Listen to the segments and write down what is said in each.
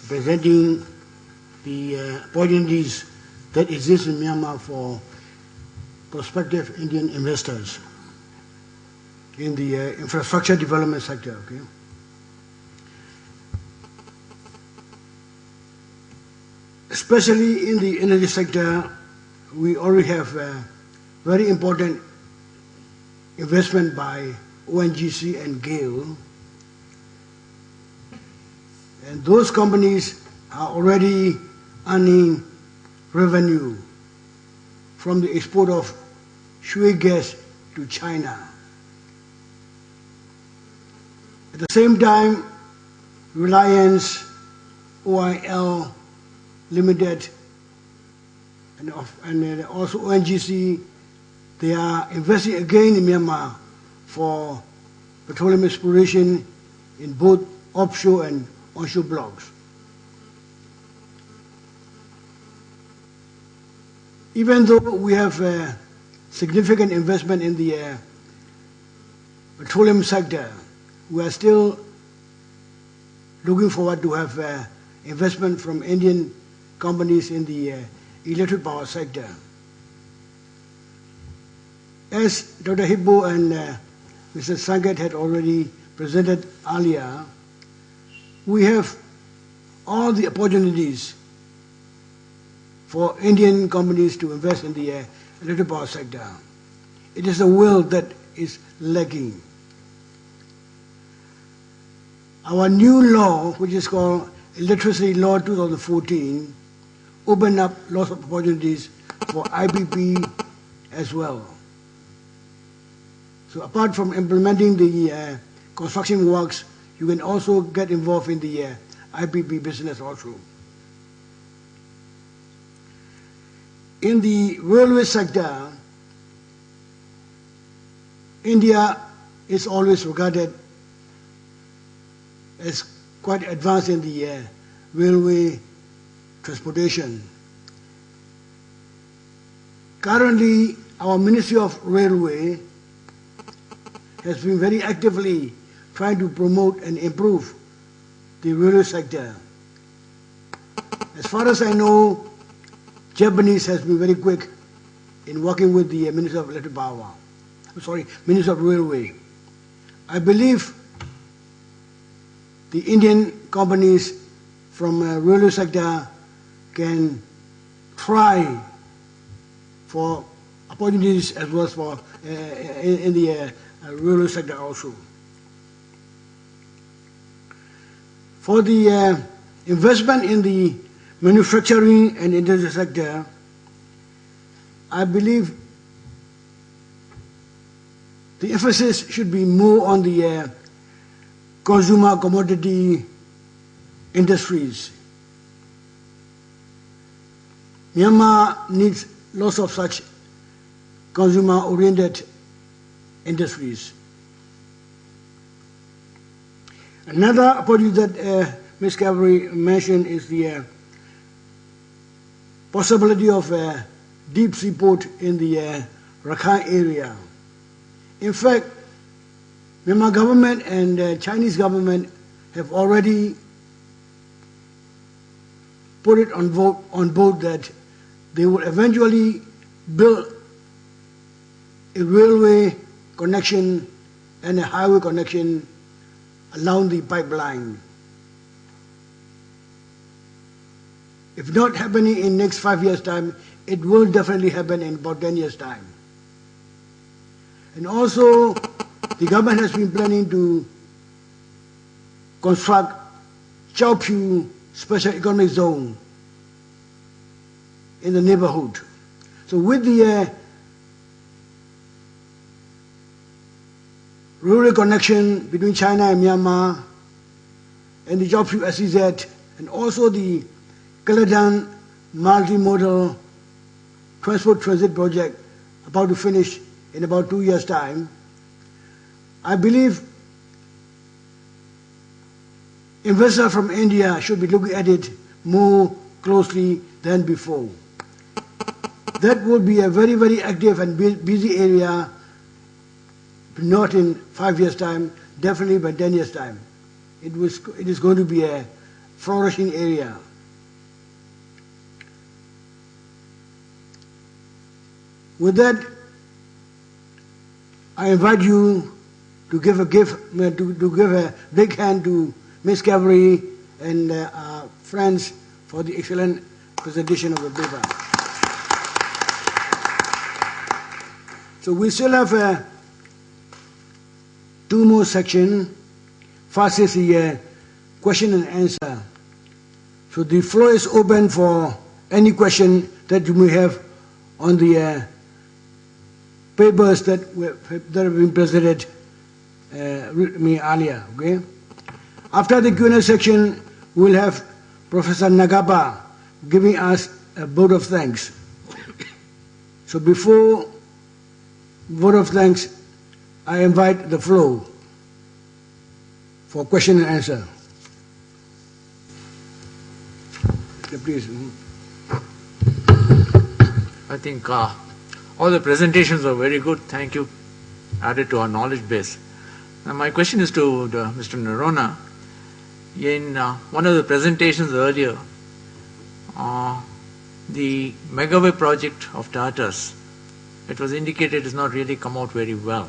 presenting the opportunities that exist in Myanmar for prospective Indian investors in the infrastructure development sector. Okay? Especially in the energy sector, we already have very important investment by ONGC and GAIL. And those companies are already earning revenue from the export of shui gas to China. At the same time, Reliance, OIL Limited, and also ONGC, they are investing again in Myanmar for petroleum exploration in both offshore and onshore blocks. Even though we have significant investment in the petroleum sector, we are still looking forward to have investment from Indian companies in the electric power sector. As Dr. Hippo and Mr. Sanket had already presented earlier, we have all the opportunities for Indian companies to invest in the electric power sector. It is the will that is lacking. Our new law, which is called Electricity Law 2014, opened up lots of opportunities for IPP as well. So apart from implementing the construction works, you can also get involved in the IPP business also. In the railway sector, India is always regarded as quite advanced in the railway transportation. Currently, our Ministry of Railway has been very actively trying to promote and improve the railway sector. As far as I know, Japanese has been very quick in working with the Minister of Electric Power. Minister of Railway. I believe the Indian companies from railway sector can try for opportunities as well as for in the railway sector also. For the investment in the manufacturing and industry sector, I believe the emphasis should be more on the consumer commodity industries. Myanmar needs lots of such consumer-oriented industries. Another opportunity that Ms. Cavalry mentioned is the possibility of a deep sea port in the Rakhine area. In fact, Myanmar government and Chinese government have already put it on board that they will eventually build a railway connection and a highway connection along the pipeline. If not happening in next 5 years' time, it will definitely happen in about 10 years' time. And also, the government has been planning to construct Chao Phu Special Economic Zone in the neighborhood. So with the rural connection between China and Myanmar and the Chao Phu SEZ and also the Kaladan multimodal transport transit project about to finish in about 2 years' time, I believe investors from India should be looking at it more closely than before. That would be a very, very active and busy area, not in 5 years' time, definitely by 10 years' time. It is going to be a flourishing area. With that, I invite you to give a big hand to Ms. Cavalry and our friends for the excellent presentation of the paper. So we still have two more sections. First is the question and answer. So the floor is open for any question that you may have on the papers that have been presented me earlier. Okay. After the Q&A section, we'll have Professor Nagapa giving us a vote of thanks. So before vote of thanks, I invite the floor for question and answer. Yeah, please. I think all the presentations were very good. Thank you. Added to our knowledge base. Now my question is to Mr. Narona. In one of the presentations earlier, the megaway project of Tata's, it was indicated has not really come out very well.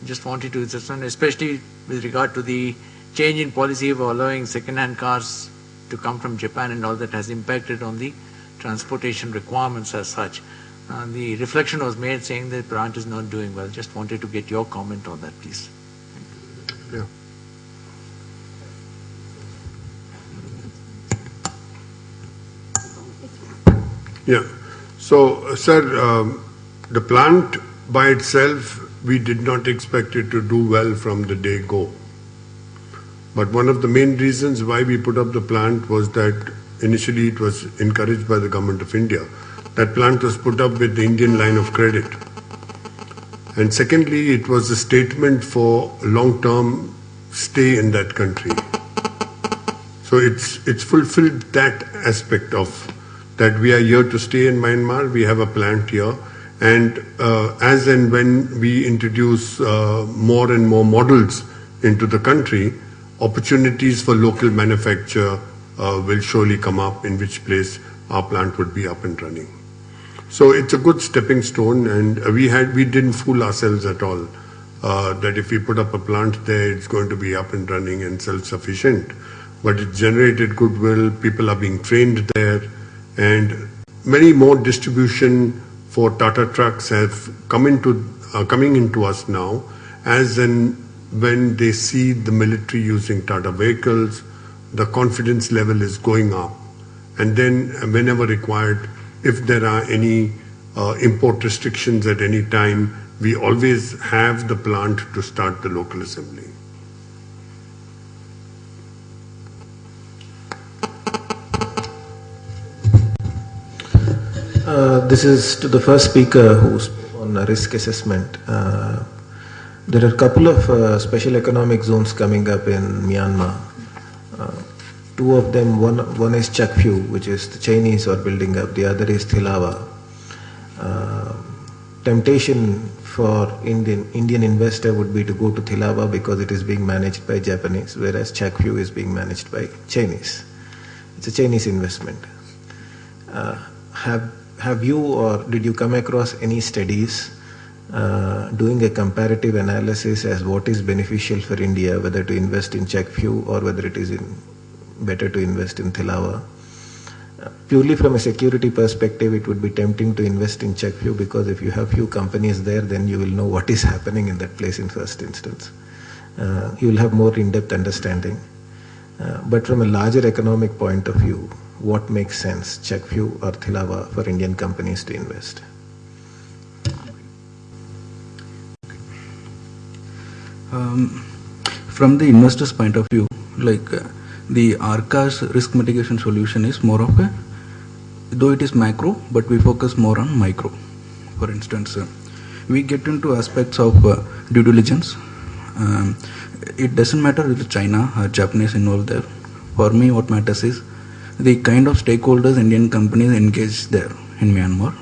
Just wanted to understand, especially with regard to the change in policy of allowing second-hand cars to come from Japan and all that has impacted on the transportation requirements as such. The reflection was made saying that the plant is not doing well. Just wanted to get your comment on that, please. Yeah. Yeah. So, sir, the plant by itself, we did not expect it to do well from the day go. But one of the main reasons why we put up the plant was that initially it was encouraged by the government of India. That plant was put up with the Indian line of credit. And secondly, it was a statement for long-term stay in that country. So it's fulfilled that aspect of that we are here to stay in Myanmar, we have a plant here, and as and when we introduce more and more models into the country, opportunities for local manufacture will surely come up, in which place our plant would be up and running. So it's a good stepping stone, and we didn't fool ourselves at all that if we put up a plant there, it's going to be up and running and self-sufficient. But it generated goodwill, people are being trained there, and many more distribution for Tata trucks have coming into us now, as and when they see the military using Tata vehicles, the confidence level is going up. And then whenever required, if there are any import restrictions at any time, we always have the plant to start the local assembly. This is to the first speaker who's on risk assessment. There are a couple of special economic zones coming up in Myanmar. Two of them, one is Chakphu, which is the Chinese are building up. The other is Thilawa. Temptation for Indian investor would be to go to Thilawa because it is being managed by Japanese, whereas Chakphu is being managed by Chinese. It's a Chinese investment. Have you or did you come across any studies doing a comparative analysis as what is beneficial for India, whether to invest in Chakphu or whether it is better to invest in Thilawa? Purely from a security perspective, it would be tempting to invest in Chakphu because if you have few companies there, then you will know what is happening in that place in first instance. You will have more in-depth understanding. But from a larger economic point of view, what makes sense, Chakphu or Thilawa, for Indian companies to invest? From the investor's point of view, like the ARCA's risk mitigation solution is more of a, though it is macro, but we focus more on micro. For instance, we get into aspects of due diligence. It doesn't matter if China or Japanese involved there. For me, what matters is the kind of stakeholders Indian companies engage there in Myanmar.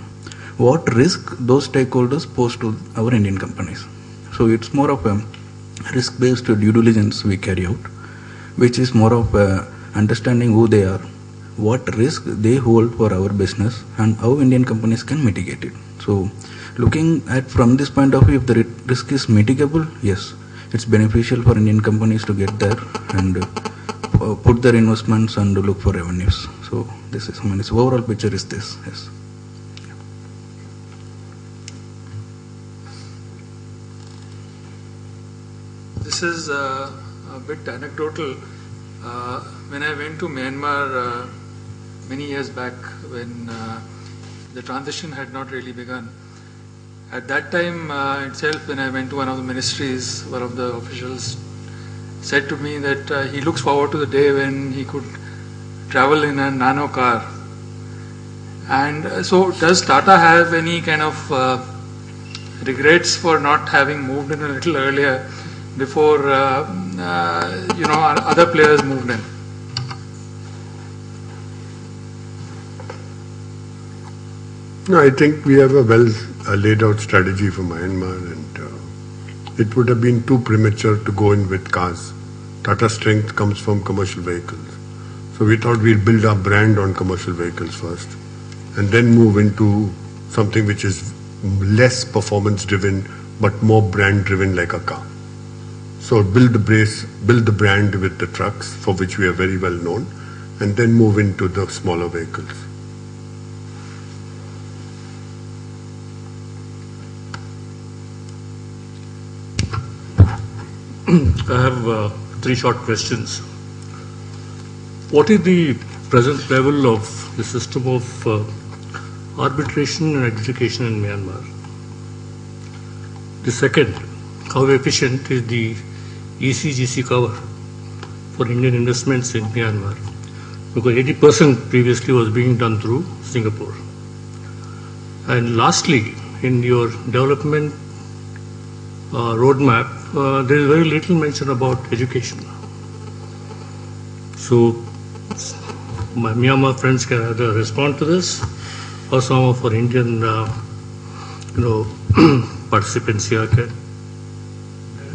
What risk those stakeholders pose to our Indian companies. So it's more of a risk-based due diligence we carry out. which is more of understanding who they are, what risk they hold for our business, and how Indian companies can mitigate it. So looking at from this point of view, if the risk is mitigable, yes, it's beneficial for Indian companies to get there and put their investments and look for revenues. So this is, I mean, its overall picture is this, yes. This is a bit anecdotal. When I went to Myanmar many years back, when the transition had not really begun, at that time itself, when I went to one of the ministries, one of the officials said to me that he looks forward to the day when he could travel in a nano car. And so does Tata have any kind of regrets for not having moved in a little earlier before other players moved in? No, I think we have a well laid out strategy for Myanmar, and it would have been too premature to go in with cars. Tata's strength comes from commercial vehicles. So we thought we'd build our brand on commercial vehicles first and then move into something which is less performance driven but more brand driven like a car. So build the brand with the trucks, for which we are very well known, and then move into the smaller vehicles. I have 3 short questions. What is the present level of the system of arbitration and adjudication in Myanmar? The second, how efficient is the ECGC cover for Indian investments in Myanmar? Because 80% previously was being done through Singapore. And lastly, in your development roadmap, there is very little mention about education. So my Myanmar friends can either respond to this, or some of our Indian participants here can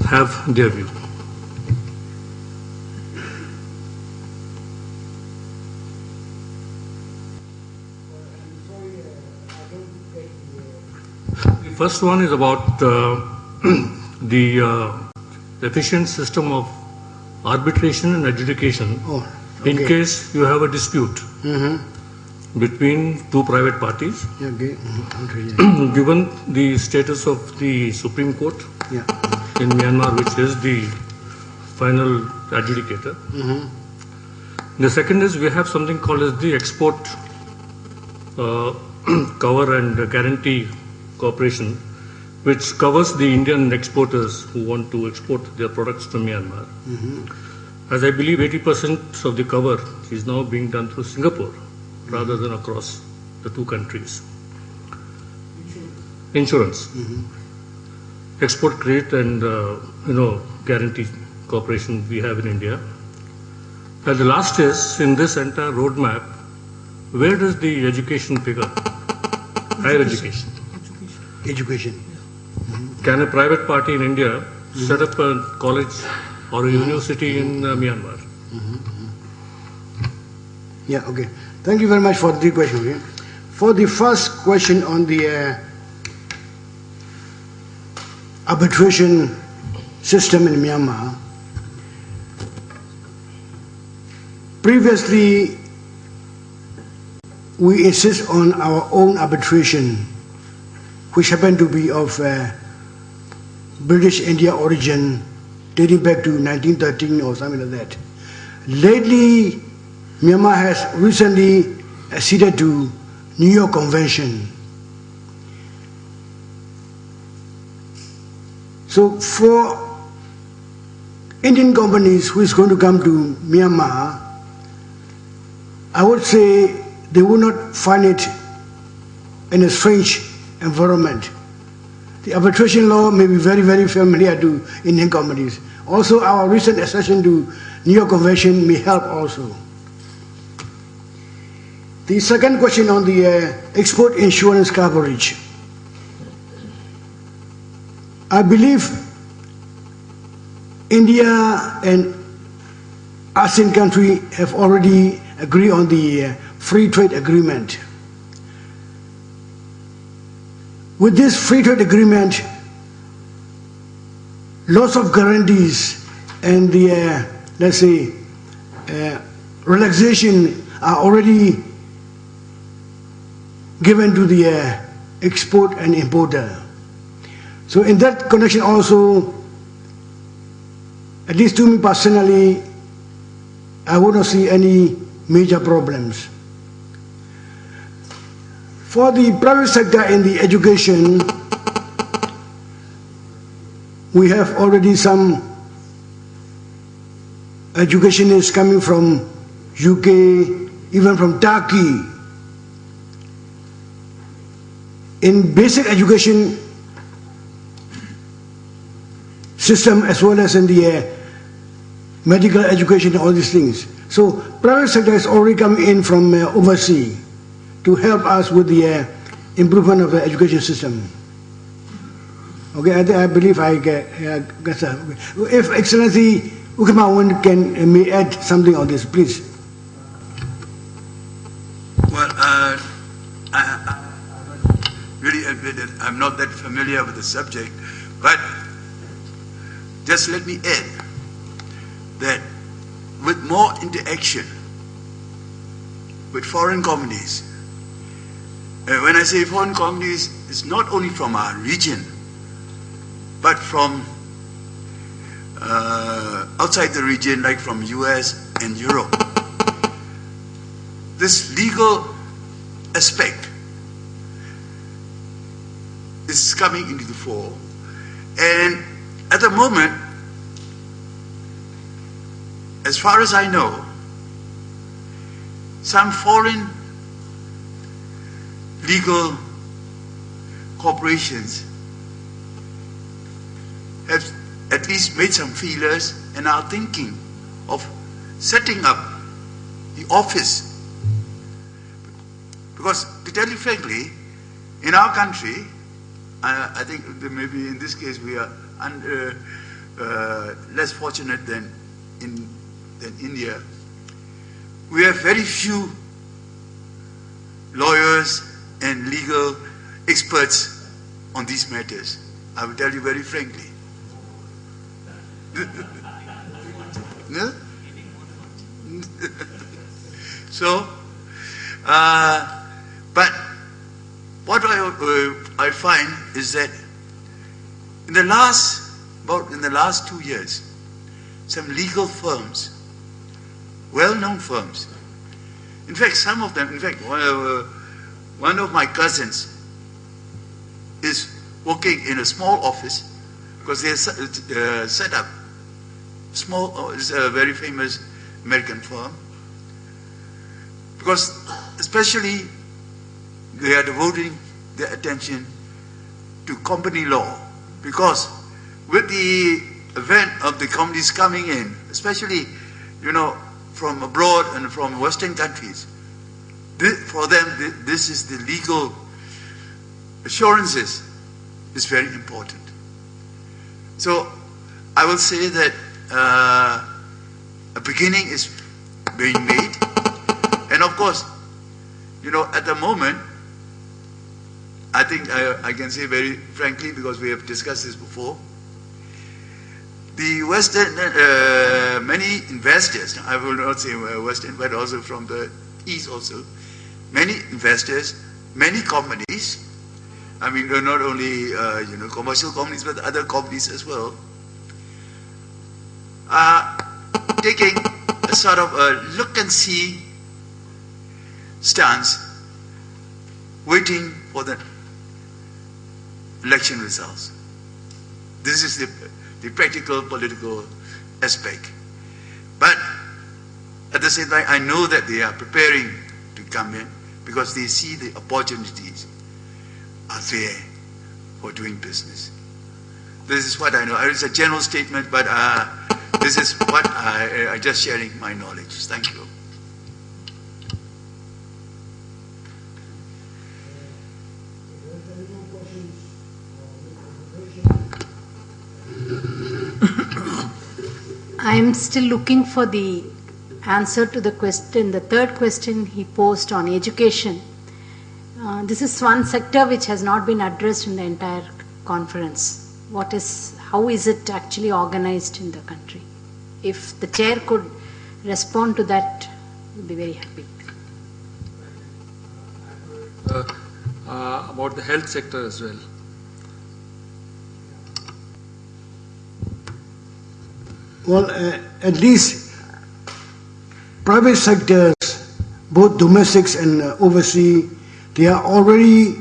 have their view. The first one is about the efficient system of arbitration and adjudication in case you have a dispute between 2 private parties, given the status of the Supreme Court in Myanmar, which is the final adjudicator. The second is we have something called as the export cover and guarantee cooperation, which covers the Indian exporters who want to export their products to Myanmar. As I believe 80% of the cover is now being done through Singapore rather than across the 2 countries. Insurance. Export credit and guarantee cooperation we have in India. And the last is, in this entire roadmap, where does the education figure? Higher education. Education. Can a private party in India set up a college or a university in Myanmar? Yeah, okay. Thank you very much for the question. Okay? For the first question on the arbitration system in Myanmar, previously we insist on our own arbitration, which happened to be of British India origin, dating back to 1913 or something like that. Lately, Myanmar has recently acceded to New York Convention. So for Indian companies who is going to come to Myanmar, I would say they would not find it in a strange environment. The arbitration law may be very, very familiar to Indian companies. Also, our recent accession to New York Convention may help also. The second question on the export insurance coverage. I believe India and ASEAN countries have already agreed on the free trade agreement. With this free trade agreement, lots of guarantees and the, let's say, relaxation are already given to the export and importer. So in that connection also, at least to me personally, I would not see any major problems. For the private sector in the education, we have already some educationists coming from UK, even from Turkey. In basic education system as well as in the medical education, all these things. So private sector is already coming in from overseas to help us with the improvement of the education system. Okay, I believe I get that. If Excellency Ukamawan may add something on this, please. Well, I really admit that I'm not that familiar with the subject, but just let me add that with more interaction with foreign companies, when I say foreign companies, it's not only from our region, but from outside the region, like from US and Europe. This legal aspect is coming into the fore. And at the moment, as far as I know, some foreign legal corporations have at least made some feelers and are thinking of setting up the office. Because to tell you frankly, in our country, I think that maybe in this case we are less fortunate than India. We have very few lawyers and legal experts on these matters. I will tell you very frankly. No? So, but what I find is that in the last 2 years, some legal firms, well-known firms, in fact, some of them, one of my cousins is working in a small office because they set up it's a very famous American firm, because especially they are devoting their attention to company law, because with the event of the companies coming in, especially, from abroad and from Western countries, for them, this is the legal assurances is very important. So I will say that a beginning is being made, and of course, at the moment, I think I can say very frankly, because we have discussed this before, the Western, many investors, I will not say Western, but also from the East also, many investors, many companies, I mean not only commercial companies, but other companies as well, are taking a sort of a look and see stance, waiting for the election results. This is the practical political aspect. But at the same time, I know that they are preparing to come in because they see the opportunities are there for doing business. This is what I know. It's a general statement, but this is what I just sharing my knowledge. Thank you. I'm still looking for the answer to the question, the third question he posed on education. This is one sector which has not been addressed in the entire conference. How is it actually organized in the country? If the chair could respond to that, we'd be very happy. About the health sector as well. Well, at least private sectors, both domestics and overseas, they are already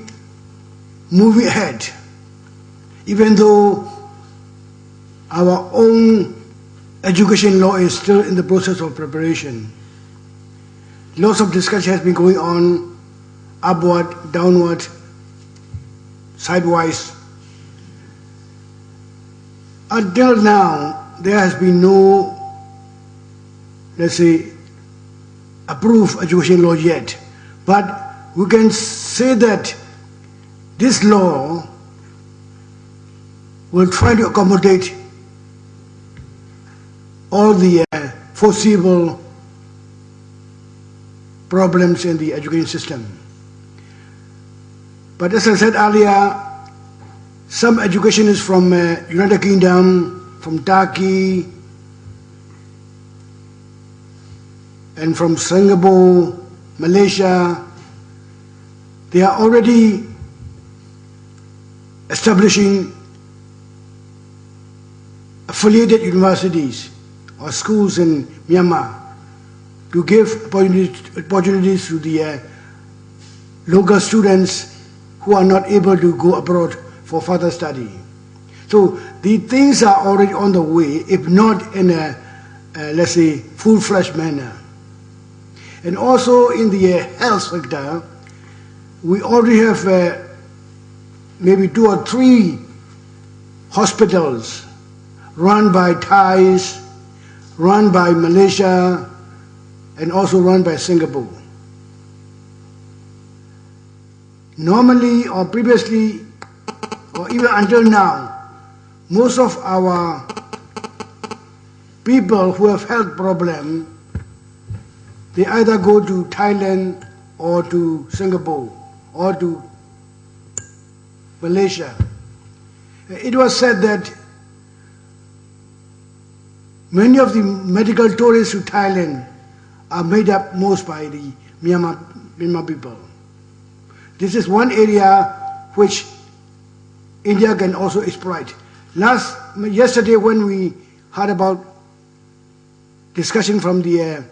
moving ahead. Even though our own education law is still in the process of preparation. Lots of discussion has been going on, upward, downward, sidewise. Until now, there has been no, let's say, approved education law yet. But we can say that this law will try to accommodate all the foreseeable problems in the education system. But as I said earlier, some education is from United Kingdom, from Turkey, and from Singapore, Malaysia. They are already establishing affiliated universities or schools in Myanmar to give opportunities to the local students who are not able to go abroad for further study. So the things are already on the way, if not in a, let's say, full-fledged manner. And also in the health sector, we already have maybe 2 or 3 hospitals run by Thais, run by Malaysia, and also run by Singapore. Normally or previously, or even until now, most of our people who have health problems, they either go to Thailand or to Singapore or to Malaysia. It was said that many of the medical tourists to Thailand are made up most by the Myanmar people. This is one area which India can also exploit. Yesterday when we heard about discussion from the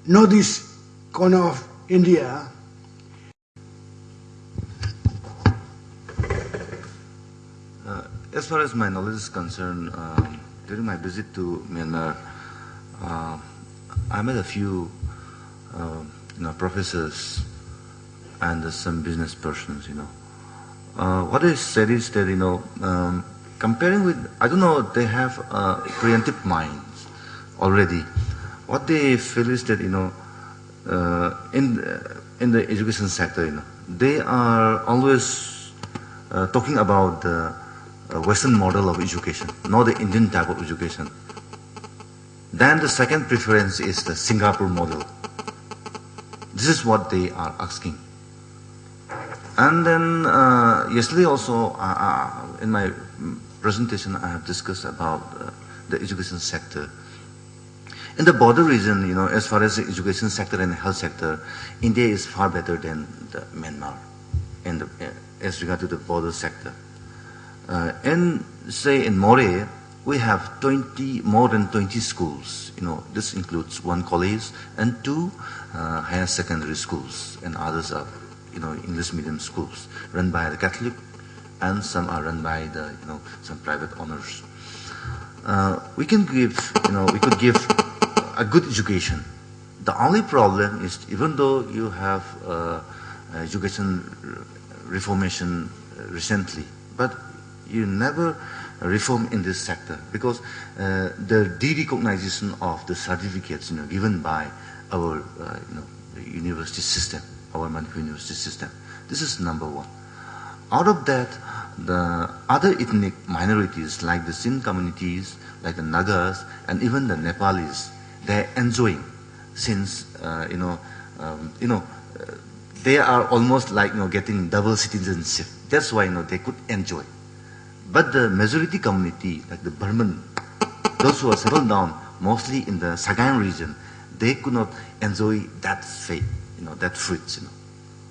northeast corner of India, as far as my knowledge is concerned, during my visit to Myanmar, I met a few professors and some business persons, What they said is that, comparing with, I don't know, they have preemptive minds already. What they feel is that, in the education sector, they are always talking about the Western model of education, not the Indian type of education. Then the second preference is the Singapore model. This is what they are asking. And then yesterday also, in my presentation, I have discussed about the education sector. In the border region, as far as the education sector and the health sector, India is far better than the Myanmar as regard to the border sector. And say in Moreh, we have more than 20 schools. This includes 1 college and 2 higher secondary schools, and others are, English medium schools run by the Catholic, and some are run by the, some private owners. We could give a good education. The only problem is, even though you have education reformation recently, but you never reform in this sector, because the de-recognition of the certificates given by our university system, our Manipur university system. This is number one. Out of that, the other ethnic minorities like the Sindh communities, like the Nagas, and even the Nepalis, they're enjoying since they are almost like getting double citizenship. That's why they could enjoy. But the majority community, like the Burman, those who are settled down mostly in the Sagaing region, they could not enjoy that fate, that fruits.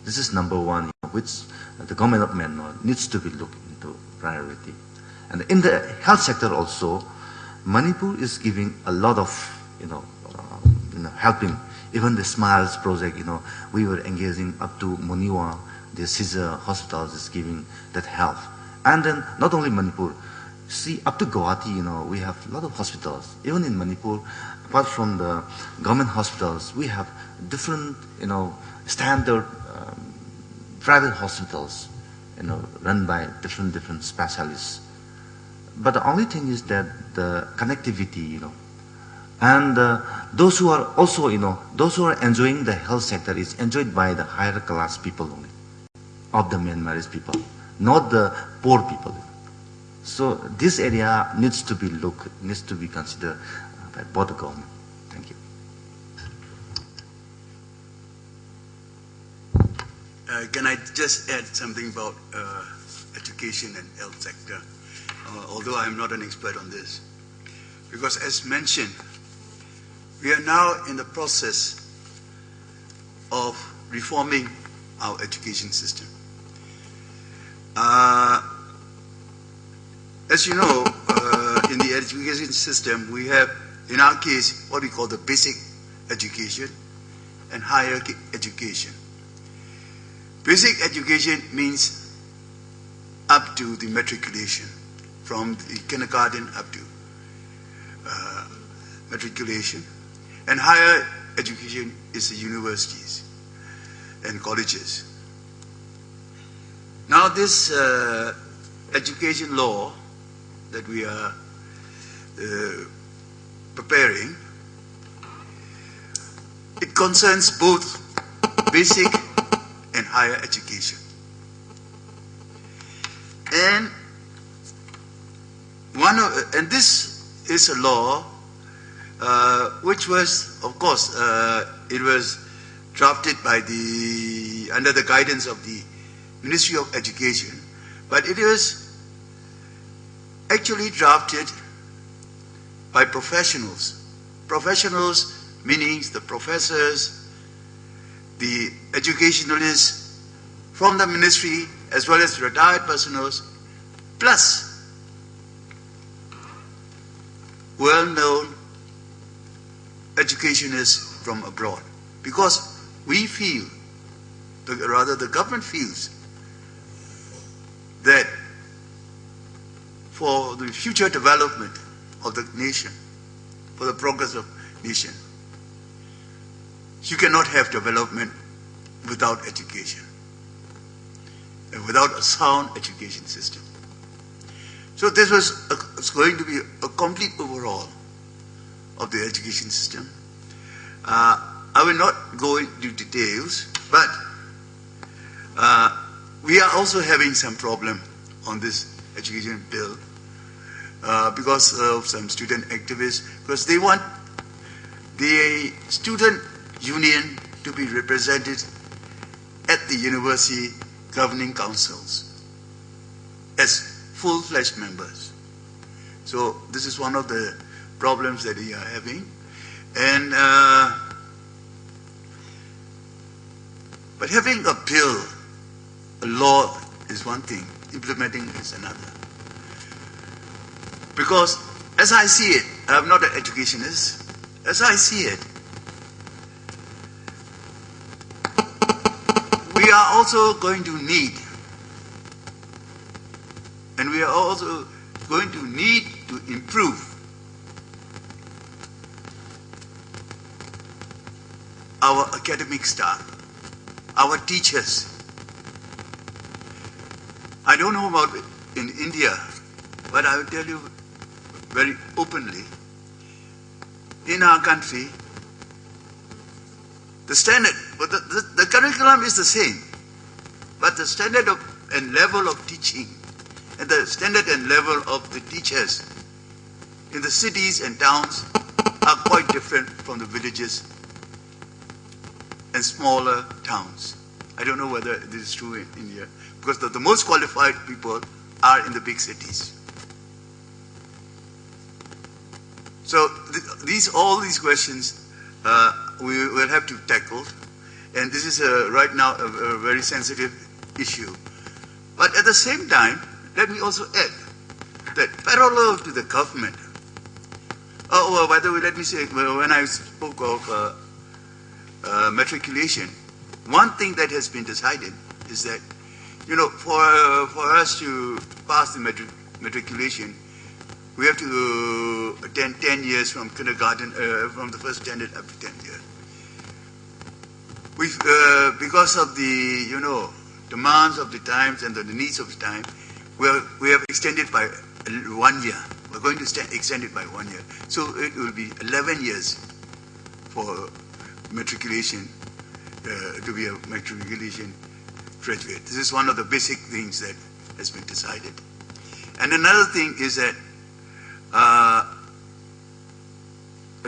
This is number one, which the government of Myanmar needs to be looked into priority. And in the health sector also, Manipur is giving a lot of, helping. Even the SMILES project, we were engaging up to Muniwa, the Caesar hospitals is giving that help. And then not only Manipur, see up to Guwahati, we have a lot of hospitals. Even in Manipur, apart from the government hospitals, we have different, standard private hospitals, run by different specialists. But the only thing is that the connectivity, and those who are also, those who are enjoying the health sector is enjoyed by the higher class people only, of the Myanmarese people, not the poor people. So this area needs to be looked, needs to be considered by both the government. Thank you. Can I just add something about education and health sector, although I am not an expert on this. Because as mentioned, we are now in the process of reforming our education system. As you know, in the education system, we have, in our case, what we call the basic education and higher education. Basic education means up to the matriculation, from the kindergarten up to matriculation. And higher education is the universities and colleges. Now this education law that we are preparing, it concerns both basic and higher education. And this is a law which was, of course, it was drafted by under the guidance of the Ministry of Education, but it was actually drafted by professionals. Professionals meaning the professors, the educationalists from the ministry, as well as retired personnel, plus well-known educationists from abroad. Because we feel, rather the government feels, that for the future development of the nation, for the progress of nation, you cannot have development without education, and without a sound education system. So this was going to be a complete overhaul of the education system. I will not go into details, but we are also having some problem on this education bill because of some student activists, because they want the student union to be represented at the university governing councils as full-fledged members. So this is one of the problems that we are having. And but having a bill, a law is one thing, implementing is another. Because as I see it, I'm not an educationist, as I see it, we are also going to need, and we are also going to need to improve our academic staff, our teachers. I don't know about in India, but I will tell you very openly, in our country, the standard, but the curriculum is the same, but the standard of and level of teaching and the standard and level of the teachers in the cities and towns are quite different from the villages and smaller towns. I don't know whether this is true in India, because the most qualified people are in the big cities. So all these questions we will have to tackle, and this is right now a very sensitive issue. But at the same time, let me also add that parallel to the government, by the way, let me say, when I spoke of matriculation, one thing that has been decided is that, for us to pass the matriculation, we have to attend 10 years from kindergarten, from the first standard up to 10 years. Because of the, demands of the times and the needs of the time, we have extended by 1 year. We're going to extend it by 1 year. So it will be 11 years for matriculation, to be a matriculation graduate. This is one of the basic things that has been decided. And another thing is that a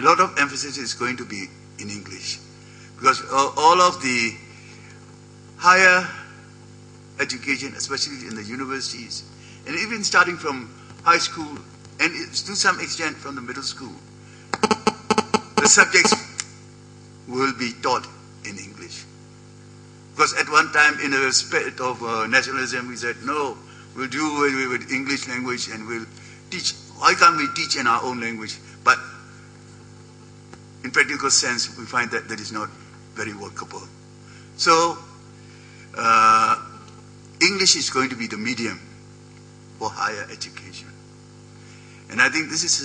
lot of emphasis is going to be in English, because all of the higher education, especially in the universities, and even starting from high school, and to some extent from the middle school, the subjects will be taught in English. Because at one time, in a spirit of nationalism, we said, no, we'll do away with English language and we'll teach. Why can't we teach in our own language? But in practical sense, we find that is not very workable. So, English is going to be the medium for higher education. And I think this is,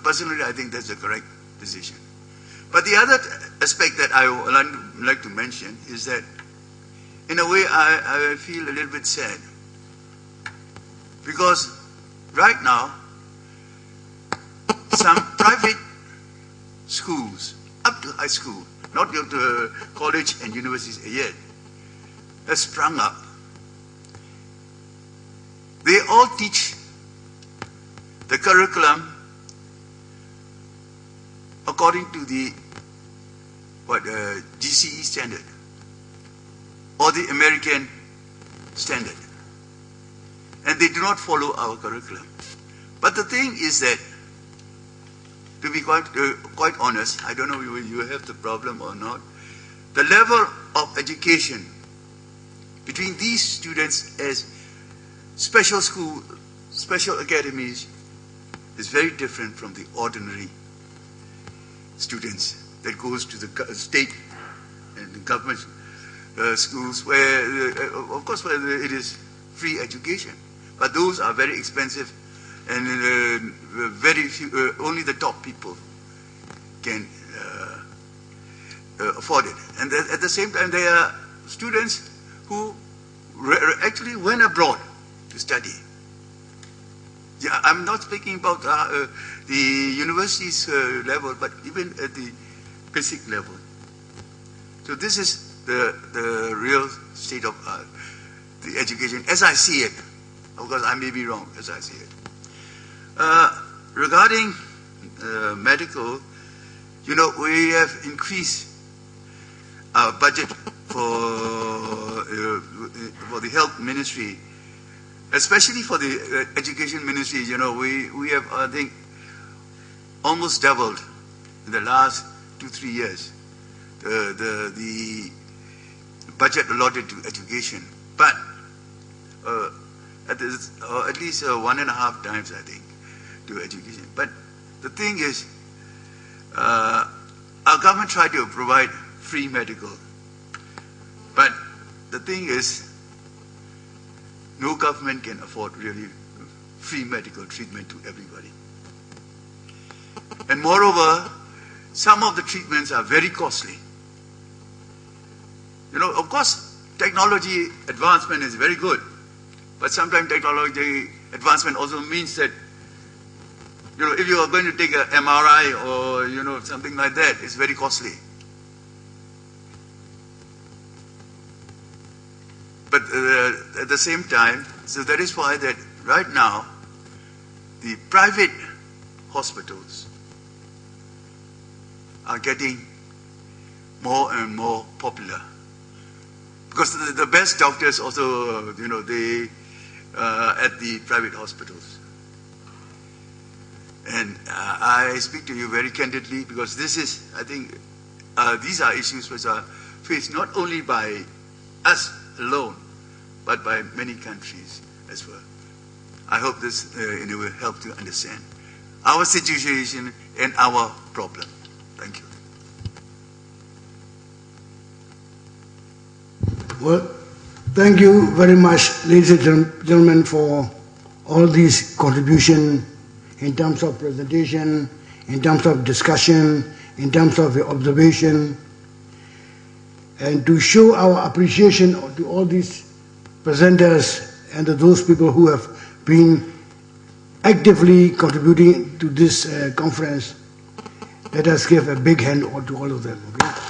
personally, I think that's the correct decision. But the other aspect that I would like to mention is that, in a way, I feel a little bit sad. Because right now, some private schools, up to high school, not up to college and universities yet, have sprung up. They all teach the curriculum according to the GCE standard or the American standard, and they do not follow our curriculum. But the thing is that, to be quite honest, I don't know if you have the problem or not, the level of education between these students as special school, special academies, is very different from the ordinary students that goes to the state and the government schools, where, of course, where it is free education. But those are very expensive, and very few, only the top people can afford it. And at the same time, there are students who actually went abroad to study. Yeah, I'm not speaking about the universities level, but even at the basic level. So this is the real state of the education, as I see it. Of course, I may be wrong, as I see it. Regarding medical, we have increased our budget for the health ministry, especially for the education ministry. We have, I think, almost doubled in the last 2-3 years the budget allotted to education, but at least 1.5 times, I think, to education. But the thing is, our government tried to provide free medical, but the thing is, no government can afford really free medical treatment to everybody. And moreover, some of the treatments are very costly. Of course, technology advancement is very good, but sometimes technology advancement also means that, if you are going to take an MRI or, something like that, it's very costly. But at the same time, so that is why that right now, the private hospitals are getting more and more popular. Because the best doctors also, they at the private hospitals. And I speak to you very candidly because this is, I think, these are issues which are faced not only by us alone, but by many countries as well. I hope this will help to understand our situation and our problem. Thank you. Well, thank you very much, ladies and gentlemen, for all these contributions in terms of presentation, in terms of discussion, in terms of observation, and to show our appreciation to all these presenters and to those people who have been actively contributing to this conference. Let us give a big hand to all of them. Okay?